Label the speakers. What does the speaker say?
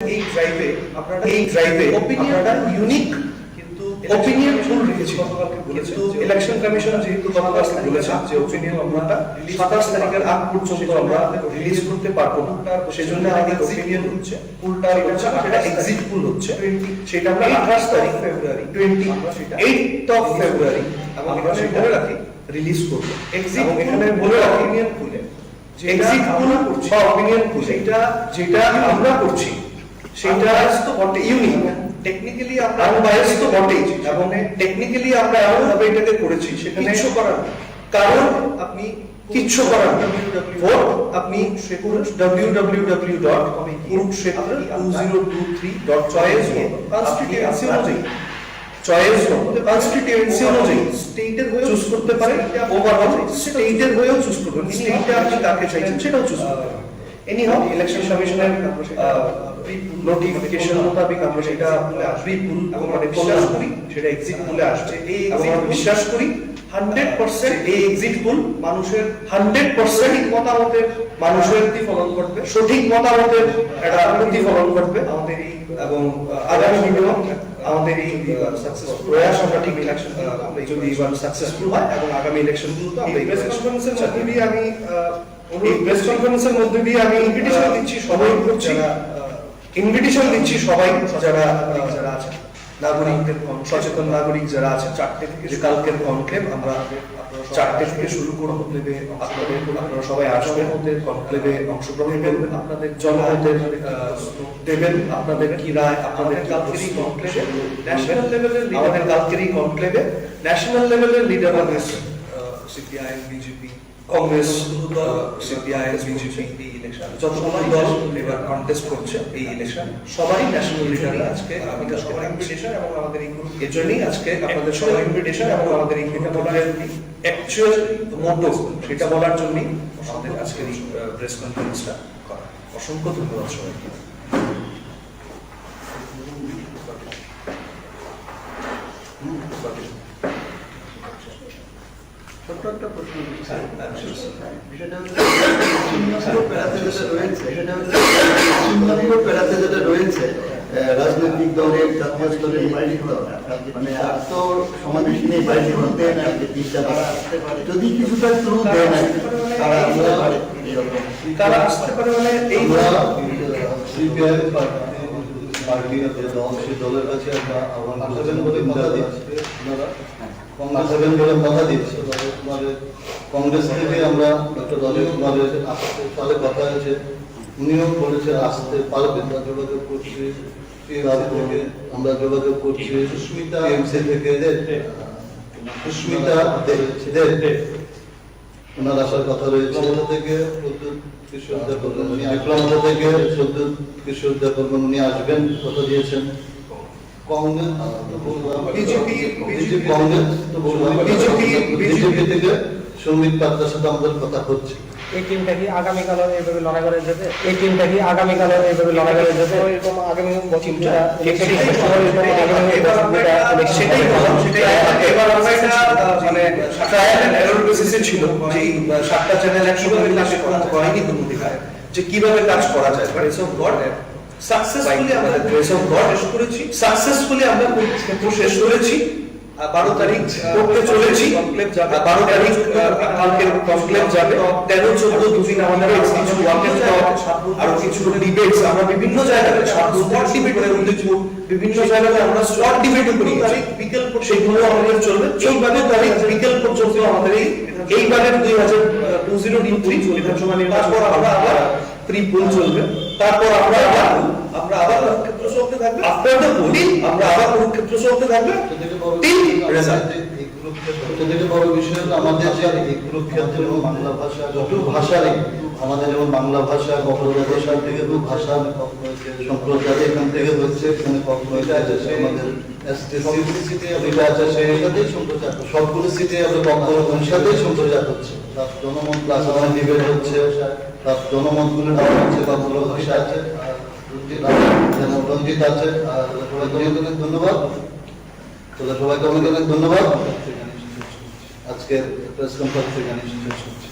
Speaker 1: এই ড্রাইভে আপনারা ইউনিক ওপিনিয়ন ফুল রেখেছি। কিন্তু ইলেকশন কমিশন যেহেতু গতকালকে বলেছে যে ওপিনিয়ন আমরা 27 তারিখের আগ পর্যন্ত আমরা রিলিজ করতে পারবো না, সেজন্য আমাদের ওপিনিয়ন হচ্ছে ফুলটা হচ্ছে সেটা এক্সিট ফুল হচ্ছে, সেটা আমরা 28 তারিখ ফেব্রুয়ারি 28th অফ ফেব্রুয়ারি আমরা সেটা রাখি রিলিজ করব। এক্সিট এখানে বলে ওপিনিয়ন ফুলে এক্সিট ফুল বা ওপিনিয়ন ফুল যেটা আমরা করছি সেটা তো বটে ইউনিক, টেকনিক্যালি আমরা আনবায়াস তো বটেই, এবং টেকনিক্যালি আমরা এমন ভাবে এটাকে করেছি সেখানে কিছু করার কারণ আপনি কিচ্ছু করার ভোট আপনি www.kurukshetra2023.choice অনুযায়ী স্টেটের হয়ে চুজ করতে পারেন, ওভারঅল স্টেটের হয়েও চুজ করবেন, স্টেটে আপনি কাকে চাইছেন সেটাও চুজ করতে পারেন। এনিহাউ ইলেকশন কমিশনের নোটিফিকেশন মোতাবেক আমরা সেটা প্রি পুল এবং আমরা বিশ্বাস করি সেটা এক্সিট পুলে আসছে। এই আমরা বিশ্বাস করি 100% এই এক্সিট পুল মানুষের 100% মতামতের মানুষের প্রতিফলন করবে, সঠিক মতামতের একটা প্রতিফলন করবে আমাদের এই, এবং আগামী দিনেও আমাদের এই সাকসেসফুল প্রয়াস আমরা ঠিক ইলেকশন যদি এবার সাকসেসফুল হয় এবং আগামী ইলেকশন গুলোতে আমরা এই প্রেস কনফারেন্সের মধ্যে দিয়ে আমি এই প্রেস কনফারেন্সের মধ্যে দিয়ে আমি ইনভিটেশন দিচ্ছি সবাই করছি, ইনভিটেশন দিচ্ছি সবাই যারা আছেন নাগরিকদের, সচেতন নাগরিক যারা আছেন, 4টে থেকে যে কালকের কনক্লেভ আমরা 4টে থেকে শুরু করব। আপনারা সবাই আসবেন, কনক্লেভে অংশগ্রহণ করবেন, আপনাদের জনমতের দেবেন, আপনাদের কি রায়, আপনাদের কালকেরই কনক্লেভে ন্যাশনাল লেভেলের আমাদের কালকেরই কনক্লেভে ন্যাশনাল লেভেলের leader CPIM BJP Congress CPIM BJP এই ইলেকশন যতগুলো দল এবার কন্টেস্ট করছে এই ইলেকশন সবারই ন্যাশনাল লিডাররা আজকে আমাদের সবার ইনভিটেশন এবং আমাদের এই গ্রুপ এর জন্যই আজকে আপনাদের সবার ইনভিটেশন এবং আমাদের এই বলার অ্যাকচুয়াল মোটো সেটা বলার জন্যই আমাদের আজকের এই প্রেস কনফারেন্সটা করা। অসংখ্য ধন্যবাদ সবাইকে।
Speaker 2: ছোট্ট একটা প্রশ্ন যেটা রয়েছে রাজনৈতিক দলের জাতীয় স্তরের মানে এত সমাবেশ নিয়ে বাইরে হতে যদি কিছুটা ত্রু দেয় না
Speaker 1: তারা আসতে পারে, মানে এই
Speaker 3: পার্টির যে দল সেই দলের কাছে আমরা আহ্বান করছেন বলে কথা দিচ্ছি, কংগ্রেস বলে কথা দিচ্ছি। কংগ্রেস থেকে আমরা ডক্টর দলীয় কুমারের সাথে কথা হয়েছে, উনিও বলেছেন আসতে পারবেন, যোগাযোগ করছি, আমরা যোগাযোগ করছি সুস্মিতা এমসি থেকে সুস্মিতা ওনার আসার কথা রয়েছে থেকে কিশোর দেববর্মন উনি বিক্রমদা থেকে কিশোর দেববর্মন উনি আসবেন কথা দিয়েছেন। বিজেপি থেকে সৌমিত পাত্রের সাথে আমাদের কথা হচ্ছে।
Speaker 4: এই টিমটা কি আগামীকালও এইভাবে লড়াই করে যাবে? এই টিমটা কি আগামীকালও এইভাবে লড়াই করে যাবে? এরকম আগামী বছরটা
Speaker 1: এবার আমরা এটা মানে ট্রায়াল এন্ড এরর বেসিসে ছিল যে 7টা চ্যানেল একসাথে মিলে আসে করেনি কোনো দিকে যে কিভাবে কাজ করা যায়। But it's of god successfully আমরা গ্রেস অফ গড শেষ করেছি, সাকসেসফুলি আমরা ক্ষেত্র শেষ করেছি। 12 তারিখ করতে চলেছি, 12 তারিখ কালকে কনক্লেভ যাবে, 13 14 দুদিন আমাদের কিছু ওয়ার্কের আর কিছু ডিবেটস আমরা বিভিন্ন জায়গায় স্পট ডিবেট করে উঠেছি, বিভিন্ন জায়গায় আমরা স্পট ডিবেট করি বিকেল সেগুলো আমাদের চলবে। এইভাবে তারিখ বিকেল পর্যন্ত আমাদের এইবারের 2023 বিধানসভা নির্বাচন আমরা আবার প্রি-পোল চলবে, তারপর আমরা আবার কুরুক্ষেত্র চলতে থাকবে, আপনাদের বলি আমরা আবার কুরুক্ষেত্র চলতে থাকবে।
Speaker 3: বড় বিষয় আমাদের যে এই কুরুক্ষেত্র এবং বাংলা ভাষা দুটো ভাষারই আমাদের যেমন বাংলা ভাষা ভাষা থেকে দু ভাষা সম্প্রদায় এখান থেকে হচ্ছে, এখানে আমাদের সবগুলো সিটে আমাদের সাথেই সম্প্রচার হচ্ছে, জনমত প্লাস আমার ডিবেট হচ্ছে, তার জনমতগুলো নেওয়া হচ্ছে, বাংলা ভাষা আছে, রঞ্জিত আছে। আর সবাইকে অনেক ধন্যবাদ, সবাইকে অনেক ধন্যবাদ। আজকের প্রেস কনফারেন্স এখানে শেষ হচ্ছে।